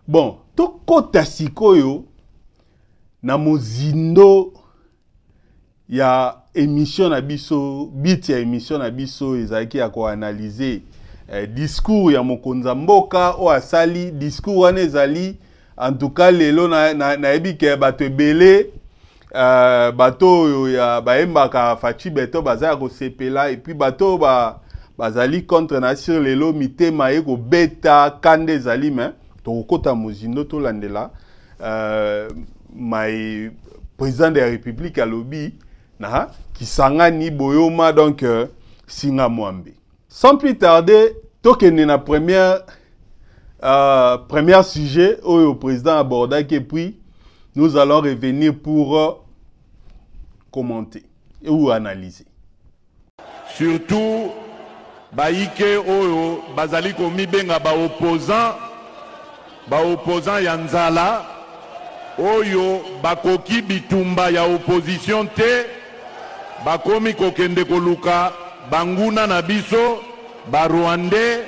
Bon, tokota sikoyo na mozindo ya émission na biso, bit ya émission na biso ezaki ya ko analyser discours ya mokonza mboka o asali discours wana ezali en tout cas lelo na ebike bato ebele bato ya baembaka fachi beto bazaya ko sepela et puis bato bazali contre na sur lelo mitema eko beta kande ezali mais tokota mozindo to landela my président de la République à lobby na qui sangani boyoma donc singa mwambe. Sans plus tarder, tokende na premier sujet au président abordak et puis nous allons revenir pour commenter ou analyser. Surtout baike oyo bazali komi benga ba opposant ya nzala oyo bakoki bitumba ya opposition te bakomi kokende koluka banguna na biso ba Rwandais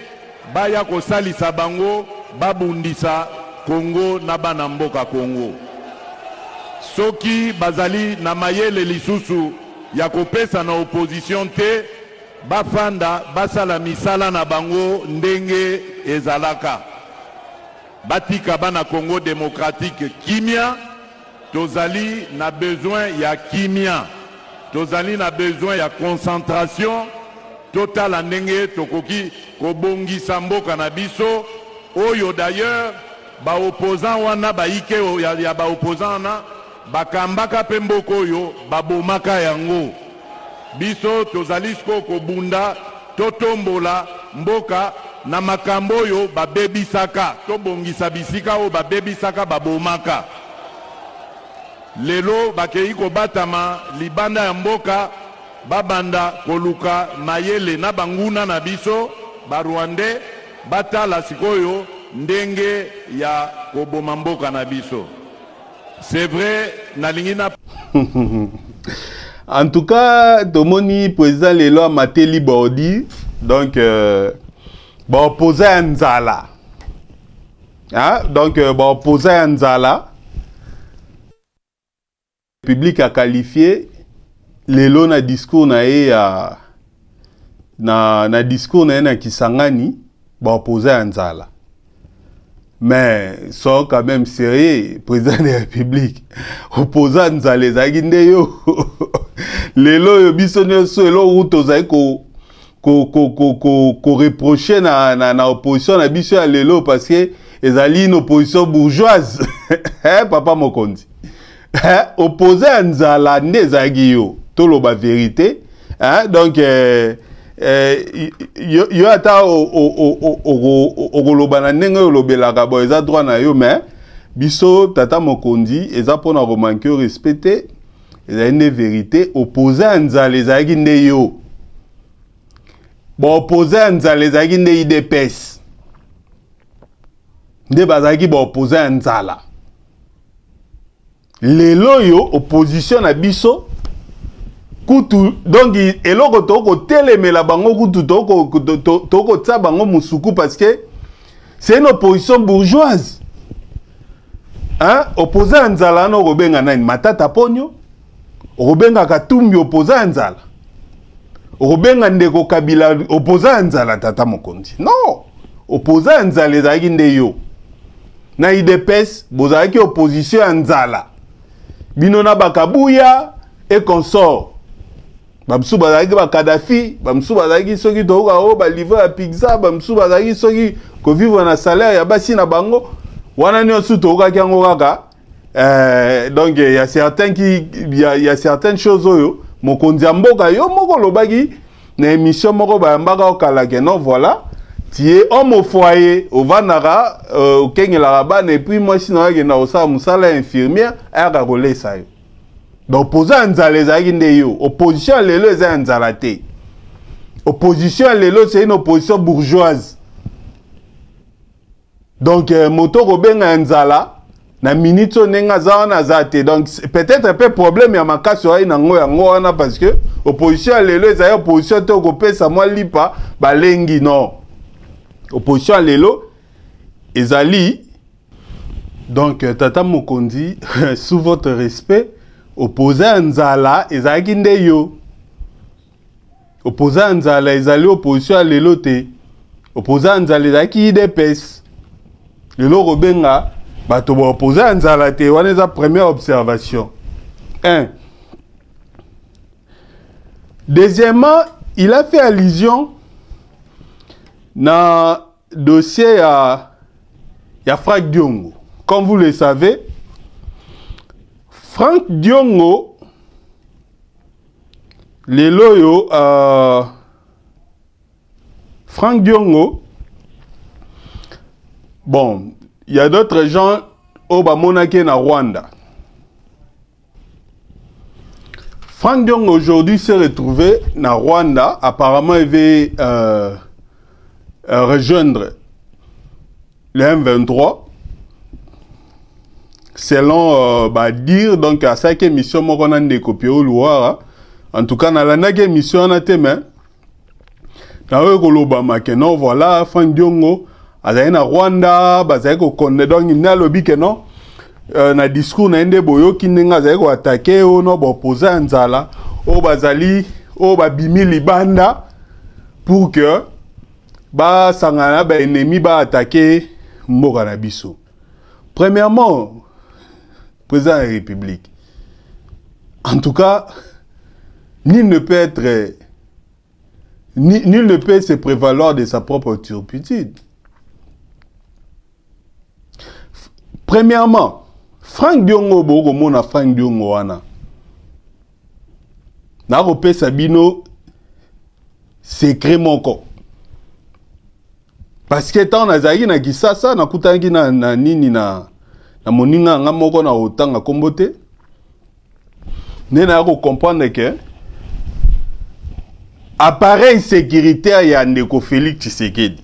baya kosalisa bango babundisa Congo na bana mboka Congo. Soki bazali na mayele lisusu ya kopesa na opposition te bafanda basala misala na bango ndenge ezalaka. Batika bana Congo démocratique kimia, tozali na besoin ya kimia, tozali na besoin ya concentration totale ndenge tokoki kobongisa mboka na biso oyo d'ailleurs ba opposant wana baike ya ba opposant na bakambaka pe mboka oyo babomaka yango biso tozali sko kobunda totombola mboka na makambo oyo babebisaka tobongisa bisika oyo babebisaka babomaka lelo bakei kobatama libanda ya mboka babanda koluka mayele na banguna na biso ba Rwandais batala sikoyo ndenge ya koboma mboka na biso. C'est vrai nalingi na en tout cas tomoni président lelo amateli bordi donc ba opposant nzala donc ba opposant nzala public a qualifié lelo na discours na ye na discours na ye na Kisangani ba opposant nzala. Mais sont quand même sérieux, président de la République. Opposant nzala ezaki nde yo. Lelo yo biso nyonso elo ruto zai ko reprocher na opposition na biso ya lelo parce que ezali une opposition bourgeoise. Papa Mokonzi. Opposant nzala nde ezaki yo. Toloba vérité. Donc yo ata okoloba na ndenge olobelaka bo eza droit na yo mais biso tata Mokonzi eza pona romanke respecter eza une vérité opposant nzala ezaki nde yo bo opposant nzala ezaki nde IDPS nde bazaki bo opposant nzala lelo yo opposition na biso kutu donc eloko toko telemela bango kutu toko tsa bango musuku parce que c'est une opposition bourgeoise. Opposant nzala no robenga nani matata ponyo robenga katumbi opposant nzala robenga ndeko Kabila opposant nzala tata Mokonzi non opposant nzala ezaki nde yo na IDPS bozalaki opposition ya nzala bino na bakabuya et consort bamsu bazaki ba Kadhafi bamsu bazaki soki toka o ba livre ya pizza bamsu bazaki soki ko vivre na salaire ya basi na bango wana nyonso toka kyango kaka donc il y a certaines choses oyo Mokonzi ya mboka yo moko lobaki na émission moko ba mbaka okala ke non voilà tu es homme au foyer au vanara au kengela bana et puis moi sinon na osala musala infirmière aka kolesa yo. Donc opposant nzala ezaki nde yo opposition lelo eza nzala te opposition lelo c'est une opposition bourgeoise donc moto kobenga nzala na minute nenga za wana za te donc peut-être un peu problème ya makasi oyi nango yango wana parce que opposition lelo eza opposition te kopesa mwa lipa balengi non opposition lelo ezali Donc, Tata Mokondi, sous votre respect, opposé à Nzala, et Zaginde yo. Opposé à Nzala, ils allaient opposition à l'éloté. Opposé à Nzala, ils allaient IDPS. L'élo Robenga, bato opposé à Nzala, te wana eza première observation. 1. Deuxièmement, il a fait allusion dans le dossier à Franck Diongo. Comme vous le savez, Franck Diongo, les loyaux, Franck Diongo, bon, il y a d'autres gens au Bamonake na Rwanda. Franck Diongo aujourd'hui s'est retrouvé na Rwanda. Apparemment, il veut rejoindre le M23. Selon dire donc à chaque émission on a des copies au Loire. En tout cas, dans la émission on a témoin. Dans Kolobama que non voilà Franck Diongo azali na Rwanda bazali ko connaître donc il n'a lobby que non na discours na ende boyo kinenga azali ko attaquer o no opposé Nzala o bazali o babimi libanda pour que ba sangana ba ennemi ba attaquer mboka na biso. Premièrement, président de la République. En tout cas, nul ne peut se prévaloir de sa propre turpitude. Premièrement, Franck Diongo bogo mona Franck Diongo wana. Na repé Sabino secret moko. Parce que tant nazaki na kisasa na kutangi na nini na moninga nga moko na otanga kombote. Nena ko comprendre que appareil sécuritaire ya ndeko Félix Tshisekedi.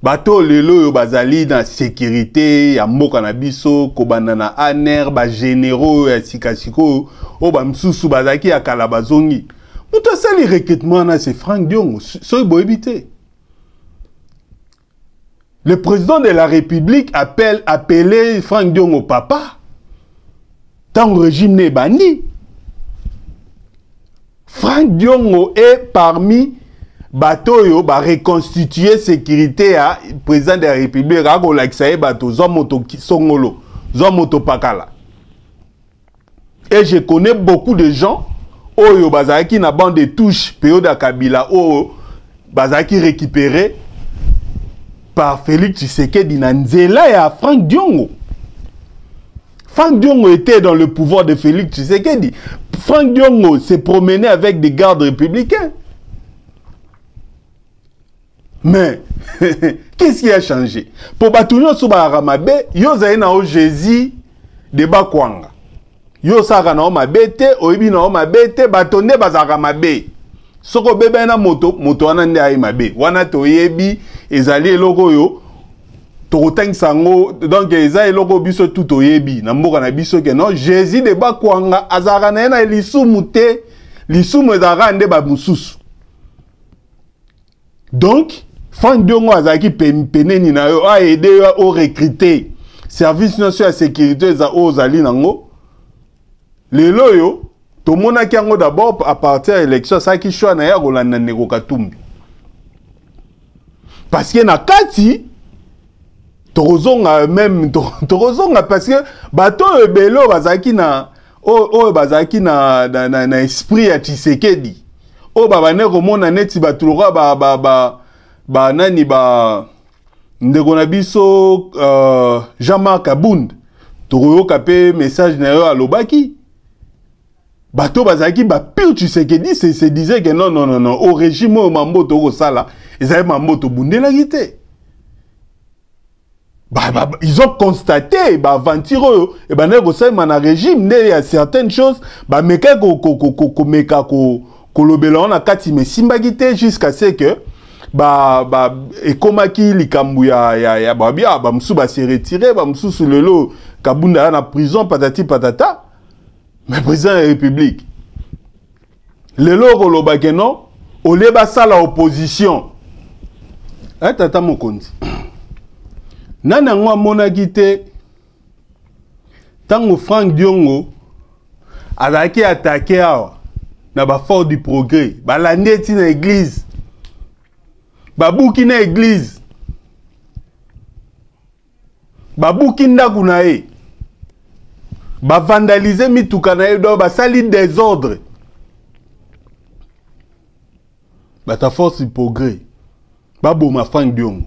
Bato lelo yo bazali na sécurité ya mboka na biso ko banana aner ba généraux ya sikasiko o ba msusu bazaki ya kala bazongi. Muto sali recrutement na c'est Franck Diongo so bo éviter. Le président de la République appelé Franck Diongo papa. Tant le régime n'est banni. Franck Diongo est parmi Batoyo ba reconstituer sécurité à président de la République à Golaksaye Bato Zomoto Songolo Zomoto Pakala. Et je connais beaucoup de gens Oyo Bazaki na bande de touches période à Kabila Oyo Bazaki récupéré par Félix Tshisekedi Nanzela et à Franck Diongo. Franck Diongo était dans le pouvoir de Félix Tshisekedi. Franck Diongo s'est promené avec des gardes républicains. Mais, qu'est-ce qui a changé? Pour Batounion Souba Ramabe, yo zaina o Jésus de Bakwanga. Yo saka na o mabete, oibi na o mabete, batonde bazaka mabe. Soko bebe na moto wana nde ayi mabe. Wana toyebi, ezali eloko yo, tokotang sango, donc ezali eloko biso tout oyebi. Na mboka na biso ke non, Jésus de Bakwanga, azaka na ena lisumu te, lisumu ezaka nde ba mususu. Donc, Franck Diongo azaki peneni na yo a aidé au recruter service national de sécurité za ozali nango lelo yo to mona kiango d'abord à partir de l'élection ça qui choix na ya kolanda ndeko Katumbi parce que na kati tozonga même tozonga parce que bato ebelo bazaki na bazaki na esprit ya Tshisekedi o babane komona neti batulora nani ndeko na biso Jean-Marc Abound tokoyoka pe message na yo alobaki bato bazaki ba pire Tshisekedi se disait que non au régime au mambo toko sala ezali mambo to bundela gite ils ont constaté aventure et neko sema na régime ne y a certaines choses meka meka kolobela na kati me simba gite jusqu'à ce que et comme qui likambu ya babia musu ba se retirer musu sur le lot Kabunda na prison patati patata mais président de la République le lot koloba ke non oleba sala opposition tata Mokonzi nana ngo amonaki te tango Frank Diongo azalaki attaqué awa na ba fort du progrès balandi eti na église babuki na église babuki ndaku na ye bavandalize mituka na ye do basali désordre bata force du progrès baboma Frank Diongo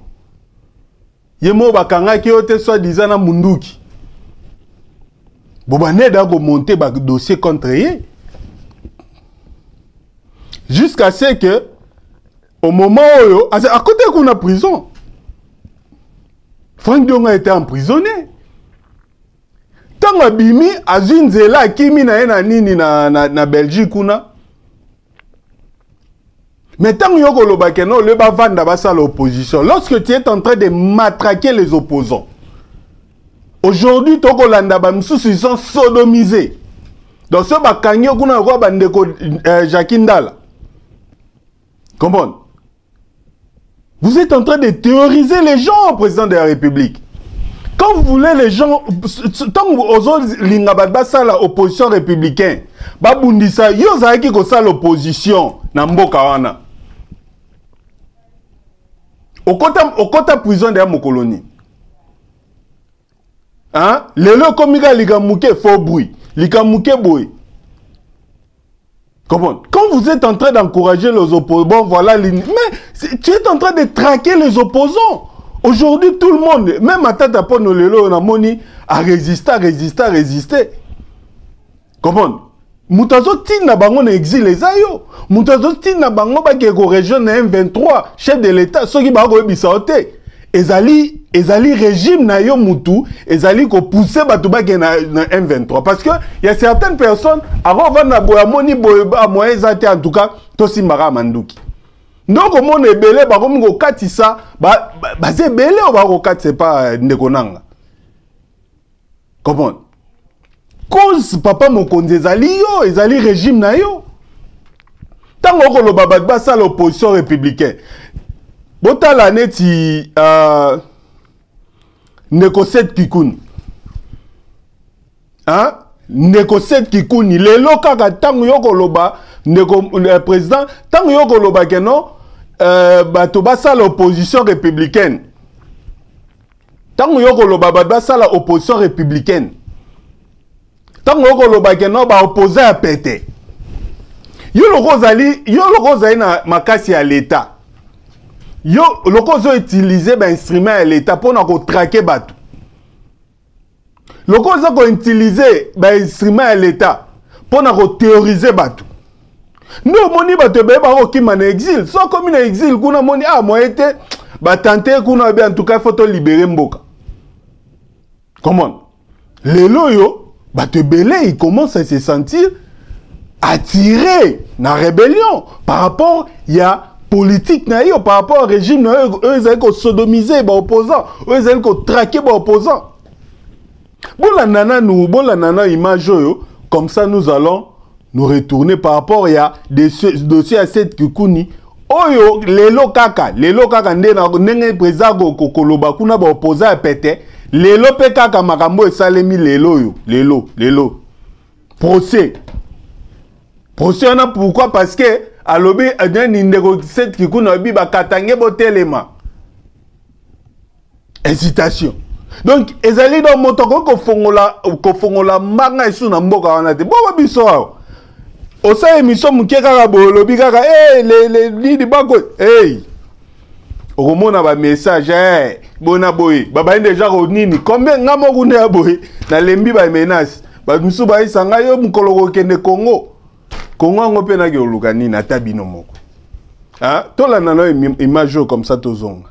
ye mo bakangaki yo te soi-disant na munduki bobane da ko monter ba dossier contre ye jusqu'à ce que au moment où à côté qu'on a prison Frank Diongo a été emprisonné tant abimi azinzela kimi na ena nini na Belgique kuna mais tant yoko lobake no le bavanda basa l'opposition lorsque tu es en train de matraquer les opposants aujourd'hui toko landa ba msusu ils sont sodomisés donc ce bakangyo kuna ko bandeko Jacques Ndala comprendre. Vous êtes en train de théoriser les gens, président de la République. Quand vous voulez les gens, tant que vous osez l'ingabadbasa l'opposition républicaine, babundisa yo zaki ko sa l'opposition na mboka wana. Okota prison de la colonie. Hein? Lelo komika likamuke faux bruit, likamuke boy. Comment? Quand vous êtes en train d'encourager les opposants, bon voilà, mais tu es en train de traquer les opposants. Aujourd'hui, tout le monde, même à Tata Ponolelo, on a moni à résister. Comment? Moutazo Tina Bango exil les ayo. Moutazo Tina Bango Bakeko région M23, chef de l'État, ceux qui Bango Bissaote. Ezali régime na yo mutu, ezali ko pousser batuba ke na M23 parce que il y a certaines personnes avant na boya moni boya moyezate en tout cas tosi mara manduki. Donc au monde ebele ba comme ko katisa ba ze belé o ba ko kat c'est pas ndekonanga. Comment? Cause papa mokonzi ezali régime na yo. Tango ko lo ba sa l'opposition républicaine. Botala neti Nekoset Kikuni. Hein? Nekoset Kikuni. Lelo kaka tango yoko loba président tango yoko loba keno bato basa l'opposition républicaine. Tango yoko loba basa l'opposition républicaine. Tango yoko loba keno ba opposé à pété. Yo loko zali na makasi à l'état. Yo, loko zo utiliser ba instrument à l'état pour na ko traquer batou. Loko zo ko utiliser ba instrument à l'état pour na ko théoriser batou. Nous moni bato be ba ko kima na exil. So comme na exil kuna moni moi été ba tenter kuna be en tout cas faut to libérer mboka. Comment? Lelo yo bato belé il commence à se sentir attiré na rébellion par rapport il y a politique na yo par rapport au régime eux ils ont sodomisé les opposants eux ils ont traqué les opposants bon la nana image yo comme ça nous allons nous retourner par rapport il y a des dossiers à cette Kikuni oyo lelo kaka ndenge président kokoloba kuna ba opposant à pété lelo pe kaka makambo esalemi lelo procès on a pourquoi parce que alobi adani ndeko set Kikuna bi bakatange botelema hésitation donc ezali do motoko ko fongola manga isu na mboka wana te bo biso awo osa émission muke kaka bolobi kaka les lidi bako okomona ba message bona boy baba déjà nini combien ngamo kuna ya boy na lembi ba menace ba musu ba isanga yo mukolo kende Congo Congo pe na ke olukani na tabino moko. Ah, tola nano image comme ça tozonga.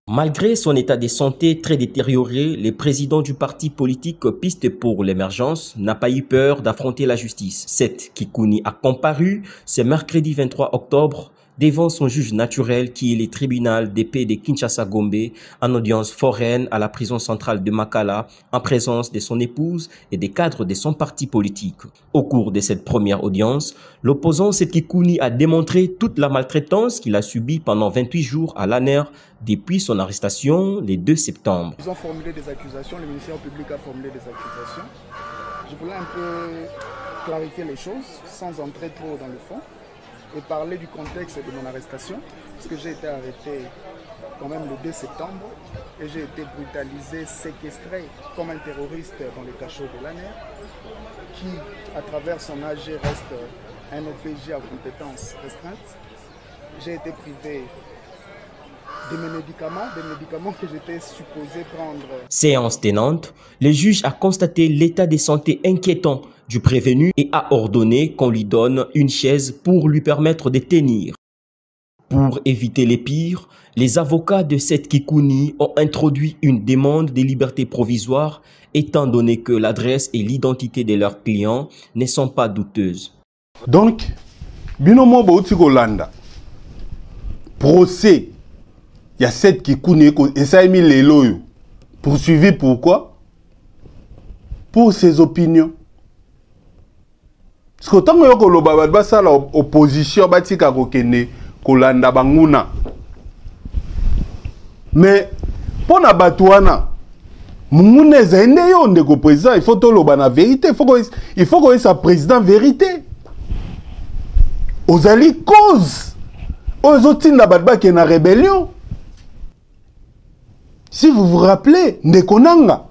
Malgré son état de santé très détérioré, le président du parti politique Piste pour l'émergence n'a pas eu peur d'affronter la justice. Seth Kikuni a comparu ce mercredi 23 octobre devant son juge naturel qui est le tribunal de paix de Kinshasa-Gombe en audience foraine à la prison centrale de Makala en présence de son épouse et des cadres de son parti politique. Au cours de cette première audience, l'opposant Sekikouni a démontré toute la maltraitance qu'il a subie pendant 28 jours à l'ANER depuis son arrestation le 2 septembre. Ils ont formulé des accusations, le ministère public a formulé des accusations. Je voulais un peu clarifier les choses sans entrer trop dans le fond et parler du contexte de mon arrestation, parce que j'ai été arrêté quand même le 2 septembre et j'ai été brutalisé, séquestré comme un terroriste dans les cachots de l'ANER, qui à travers son AG reste un OPJ à compétences restreintes. J'ai été privé de mes médicaments que j'étais supposé prendre. Séance tenante, le juge a constaté l'état de santé inquiétant du prévenu et a ordonné qu'on lui donne une chaise pour lui permettre de tenir. Pour éviter les pires, les avocats de Sekikouni ont introduit une demande de liberté provisoire étant donné que l'adresse et l'identité de leurs clients ne sont pas douteuses. Donc, binomo bauti kolanda. Procès. Il y a Sekikouni et ça a mis les loyaux. Poursuivi pourquoi? Pour ses opinions. Parce que tant que l'opposition batika kokene kolanda banguna. Mais pour na batouana, mungune zende yo ndeko président, il faut toloba na vérité, il faut que sa président vérité. Ozali cause. Ozotinda batba qui na rébellion. Si vous vous rappelez, Ndekonanga,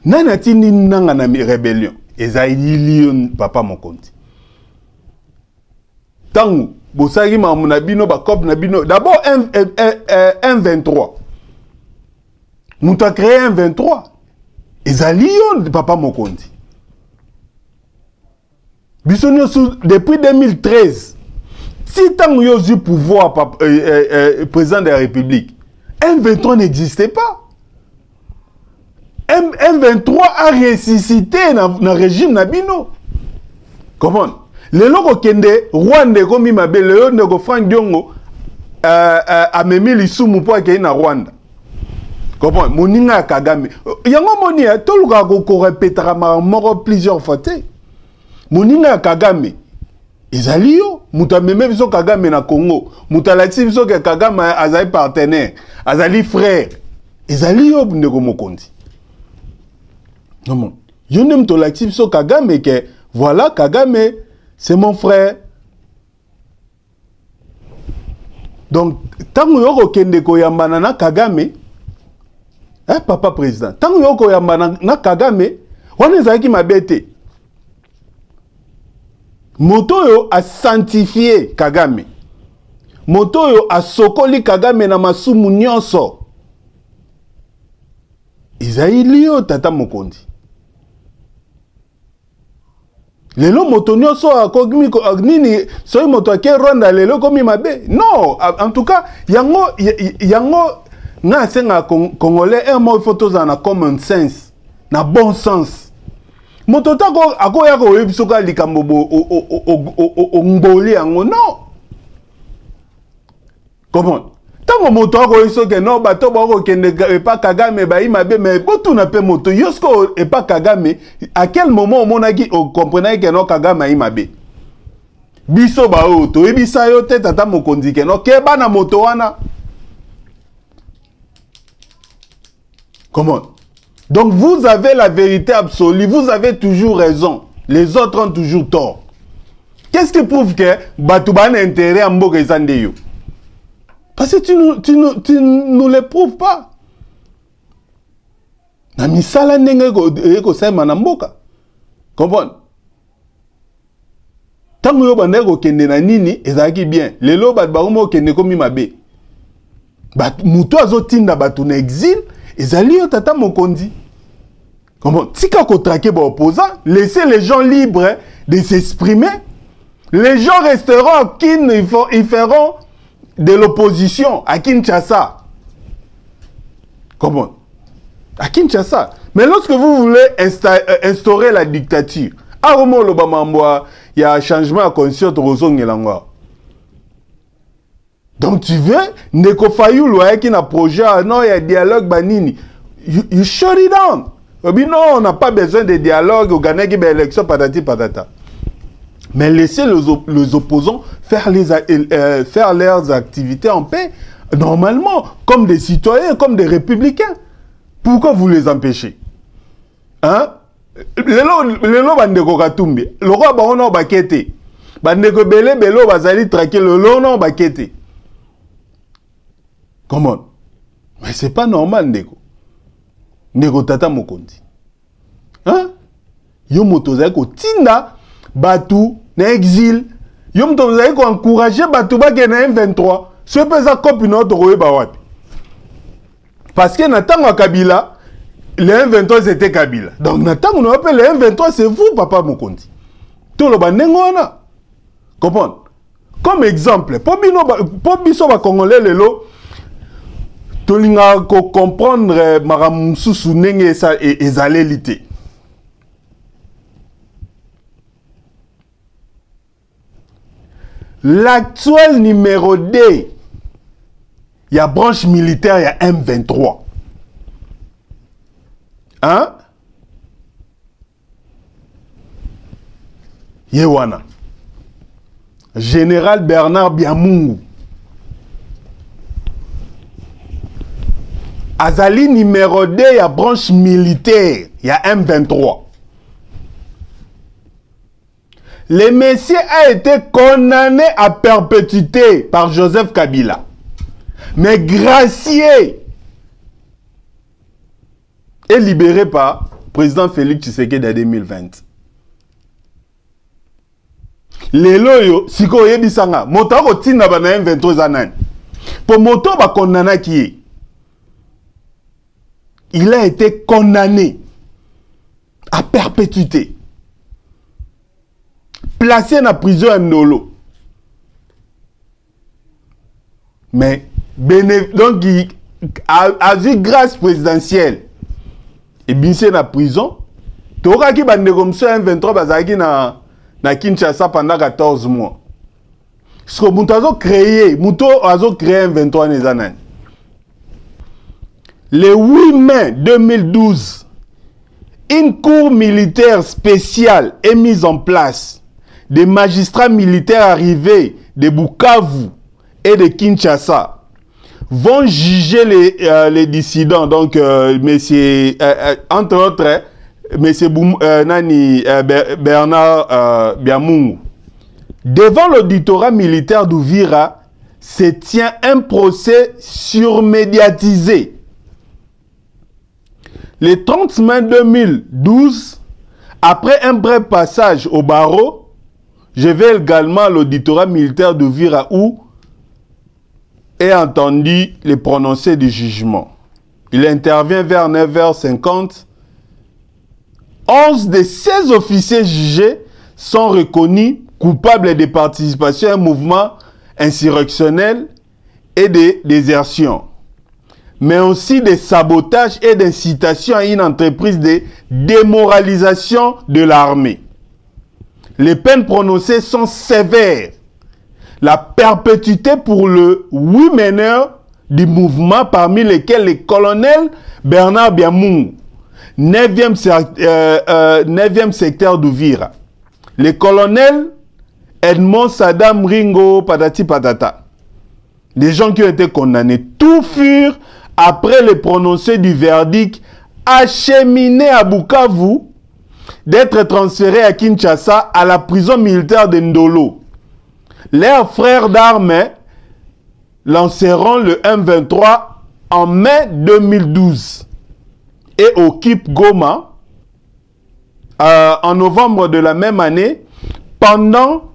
nanatini nanga na rébellion, ezaïli lion papa mokonti. Tangu, bosagi mamuna bino bakop na bino, d'abord un 23. Nous avons créé un 23. Ezali lion papa mokonti. Bisonio depuis 2013. Si tangu yo du pouvoir président de la République, M23 n'existait pas. M23 a ressuscité dans le régime Nabino. Comment? Les locaux kende Rwanda comme il m'appelle le nego Frank Diongo a memé l'issue pour qu'il na Rwanda. Comment? Moninga Kagame. Yango monia tout le gars ko répétera mort plusieurs fois. Moninga Kagame. Ezali yo, muta meme biso Kagame na Congo, muta lati biso ke Kagame azali partenaire, azali frère. Ezali yo ndeko mokonzi. Non, yo nem to lati biso Kagame ke voilà Kagame, c'est mon frère. Donc tango yo ko kende ko yambana na Kagame, papa président, tango yo ko yambana na Kagame, wana ezali mabete. Motoyo a sanctifié Kagame. Motoyo a sokoli Kagame na masumu nyonso. Izailio tata mokondi. Lelo moto nyonso a kogimi nini soy moto ke Rwanda lelo komi mabe. Non, en tout cas, yango na senga congolais un mot photo na common sense, na bon sens. Moto tako akoya ko ebisoka likambo o ngoli yango non. Comment? Tango moto ako isoke no bato bako kende pa Kagame ba imabe mais botu na pe moto yosko e pa Kagame à quel moment monaki o comprenait que no Kagame imabe. Biso ba o to ebisa yo te tata mokonzi ke no keba na moto wana. Comment? Donc vous avez la vérité absolue, vous avez toujours raison. Les autres ont toujours tort. Qu'est-ce qui prouve que Batouban a intérêt à Mboka Zandeyo? Parce que tu nous le prouves pas. Na misala ndenge ko sema na Mboka. Comprends? Tango yo bande ko kende na nini ezaki bien. Lelo bat ba mo kende komi mabe. Bat muto azotinda batu na exil ezali yo tata mokonzi. Comment? Tika ko traquer ba opposant, laissez les gens libres de s'exprimer. Les gens resteront à Kin, ils feront de l'opposition à Kinshasa. Comment? À Kinshasa. Mais lorsque vous voulez instaurer la dictature, à Romo Lobamamboa, il y a un changement à conscience de Rosong Elangwa. Donc tu veux, Ndeko Fayulu, qui n'a projet, non, il y a dialogue, banini. You shut it down. Non, on n'a pas besoin de dialogue, on gagne une élection, patati patata. Mais laissez les opposants faire leurs activités en paix, normalement, comme des citoyens, comme des républicains. Pourquoi vous les empêchez? Hein? Lelo bandeko Katumbi, le roi baona bakete. Bandeko belé belo bazali traquer le lono bakete. Comment? Mais c'est pas normal, Ndeko. Ndeko Tata Mokonzi. Hein? Yo motozai ko tinda batu na exil. Yo motozai ko encourager batu ba ke na M23. Ce pesa copie notre roye ba wapi. Parce que Natanga Kabila, le M23 c'était Kabila. Donc Natanga on appelle le M23 c'est vous papa Mokonzi. Tout le bandengona. Comprendre? Comme exemple, pour biso ba congolais lelo tolinga ko comprendre maramususu nenge ça ezalelité. L'actuel numéro 2, il y a branche militaire, il y a M23. Hein? Yewana. Général Bernard Biamungu. Azali numéro 2, il y a branche militaire, il y a M23. Le Messie a été condamné à perpétuité par Joseph Kabila. Mais gracié et libéré par le président Félix Tshisekedi en 2020. Les loyaux, si vous avez dit ça, moto ko tina ba na M23 zanan. Pour moto ba condamné qui est. Il a été condamné à perpétuité. Placé dans la prison à Ndolo. Mais, donc, il a eu grâce présidentielle. Et bien, c'est dans la prison. Tu auras qui bande comme ça, M23, bazaki na Kinshasa pendant 14 mois. Ce que Mouto a créé, M23 les années. Le 8 mai 2012, une cour militaire spéciale est mise en place. Des magistrats militaires arrivés de Bukavu et de Kinshasa vont juger les dissidents. Donc, entre autres, Bernard Biamungu. Devant l'auditorat militaire d'Uvira se tient un procès surmédiatisé. Le 30 mai 2012, après un bref passage au barreau, je vais également à l'auditorat militaire de Vira où est entendu les prononcés du jugement. Il intervient vers 9h50. 11 des 16 officiers jugés sont reconnus coupables de participation à un mouvement insurrectionnel et de désertion, mais aussi de sabotage et d'incitation à une entreprise de démoralisation de l'armée. Les peines prononcées sont sévères. La perpétuité pour le 8 meneurs du mouvement, parmi lesquels le colonel Bernard Biamungu, 9e secteur d'Uvira. Le colonel Edmond Saddam Ringo Patati Patata. Les gens qui ont été condamnés, tout furent, après le prononcé du verdict, acheminés à Bukavu, d'être transférés à Kinshasa à la prison militaire de Ndolo. Leurs frères d'armes lanceront le M23 en mai 2012 et occupent Goma en novembre de la même année, pendant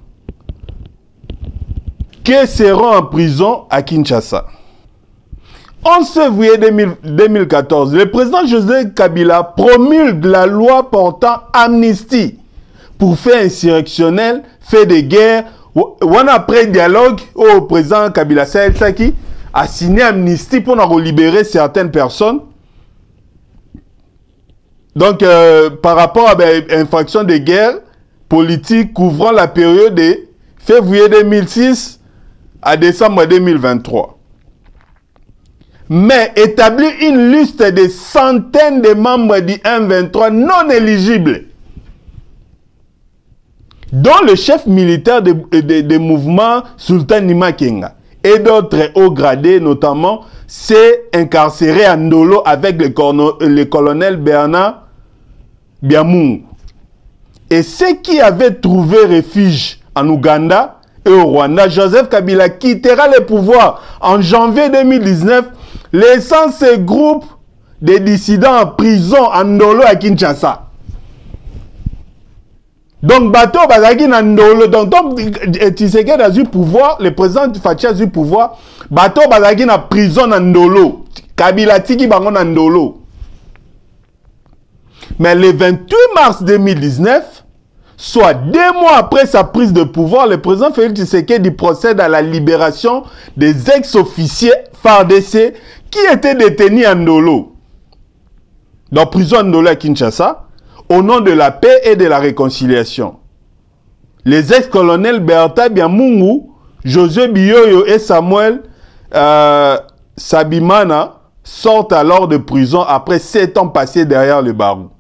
qu'ils seront en prison à Kinshasa. 11 février 2014, le président Joseph Kabila promulgue la loi portant amnistie pour faits insurrectionnels, faits de guerre. Après dialogue, au président Kabila Saki a signé amnistie pour libérer certaines personnes. Donc, par rapport à l'infraction de guerre politique couvrant la période de février 2006 à décembre 2023. Mais établir une liste de centaines de membres du M23 non éligibles, dont le chef militaire des mouvements Sultan Nima Kenga et d'autres hauts gradés notamment, s'est incarcéré à Ndolo avec le colonel Bernard Biamungu. Et ceux qui avaient trouvé refuge en Ouganda et au Rwanda, Joseph Kabila quittera le pouvoir en janvier 2019, laissant ce groupe de dissidents en prison en Ndolo à Kinshasa. Donc, Bato Bazaki Nandolo, donc Tshisekedi a eu pouvoir, le président Fachi a eu pouvoir, Bato Bazaki na prison Nandolo, Kabila Tiki Bango Nandolo. Mais le 28 mars 2019, soit 2 mois après sa prise de pouvoir, le président Félix Tshisekedi procède à la libération des ex-officiers FARDC qui étaient détenus à Ndolo, dans prison Ndolo à Kinshasa, au nom de la paix et de la réconciliation. Les ex-colonels Bertha Biamungu, José Biyoyo et Samuel Sabimana sortent alors de prison après 7 ans passés derrière le barreau.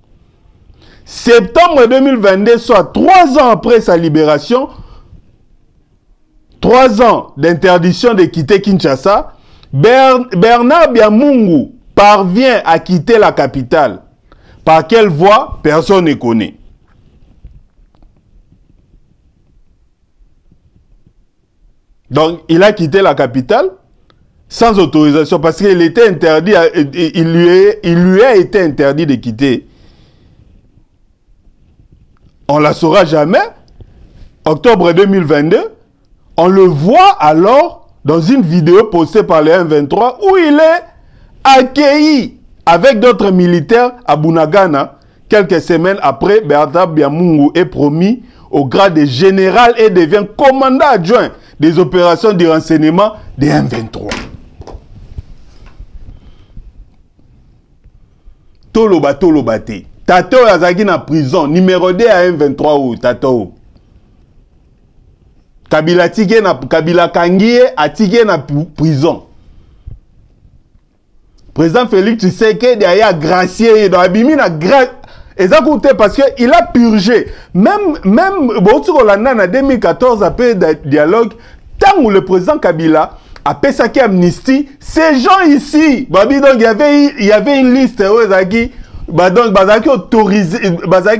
Septembre 2022, soit 3 ans après sa libération, 3 ans d'interdiction de quitter Kinshasa, Bernard Biamungu parvient à quitter la capitale. Par quelle voie? Personne ne connaît. Donc, il a quitté la capitale sans autorisation parce qu'il était interdit, il lui a été interdit de quitter. On ne la saura jamais. Octobre 2022, on le voit alors dans une vidéo postée par le M23 où il est accueilli avec d'autres militaires à Bunagana. Quelques semaines après, Bertha Biamungu est promis au grade de général et devient commandant adjoint des opérations de renseignement des M23. Toloba te. Tato Yazagi na prison, numéro 2 à M23 ou Tato. Kabila Tige na Kabila Kangie a Tige na prison. Président Félix Tshisekedi a gracié dans Abimi na grâce. Exactement parce qu'il a purgé. Même en 2014 après dialogue, tant où le président Kabila a payé amnistie, ces gens ici, babi donc il y avait une liste où Zaki, donc bazaki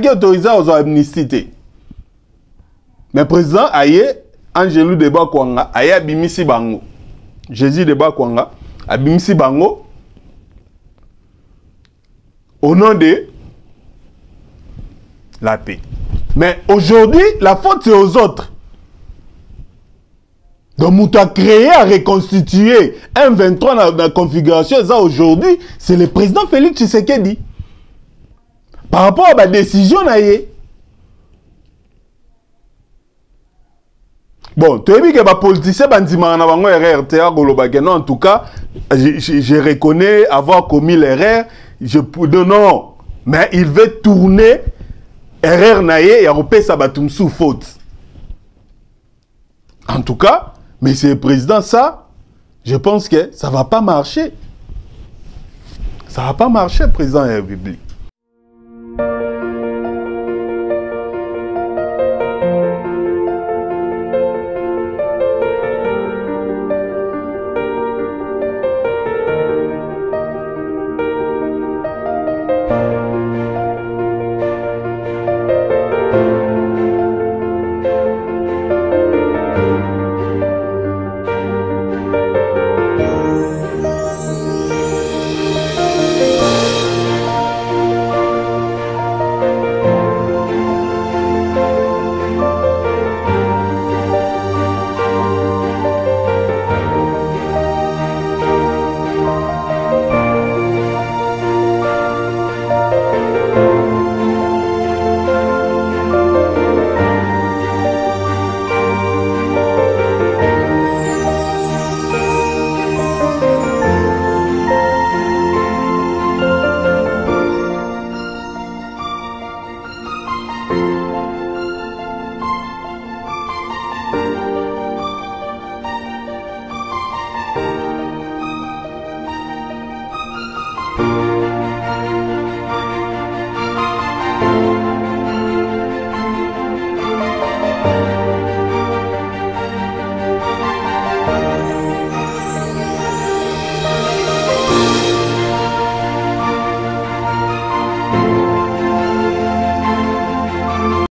autorisé aux amnisties. Mais président Aye Angelou Deba Kwanga Aye Abimisi Bango, Jésus Deba Kwanga Abimisi Bango au nom de la paix. Mais aujourd'hui, la faute c'est aux autres. Donc, nous avons créé, à reconstituer un 23 dans la configuration, ça aujourd'hui, c'est le président Félix Tshisekedi. Par rapport à la décision, bon, tu as vu que les politiciens, en tout cas, je reconnais avoir commis l'erreur. Non, mais il veut tourner erreur naïe et repérer ça sous faute. En tout cas, monsieur le président, ça, je pense que ça ne va pas marcher. Ça ne va pas marcher, président de la République. Thank you.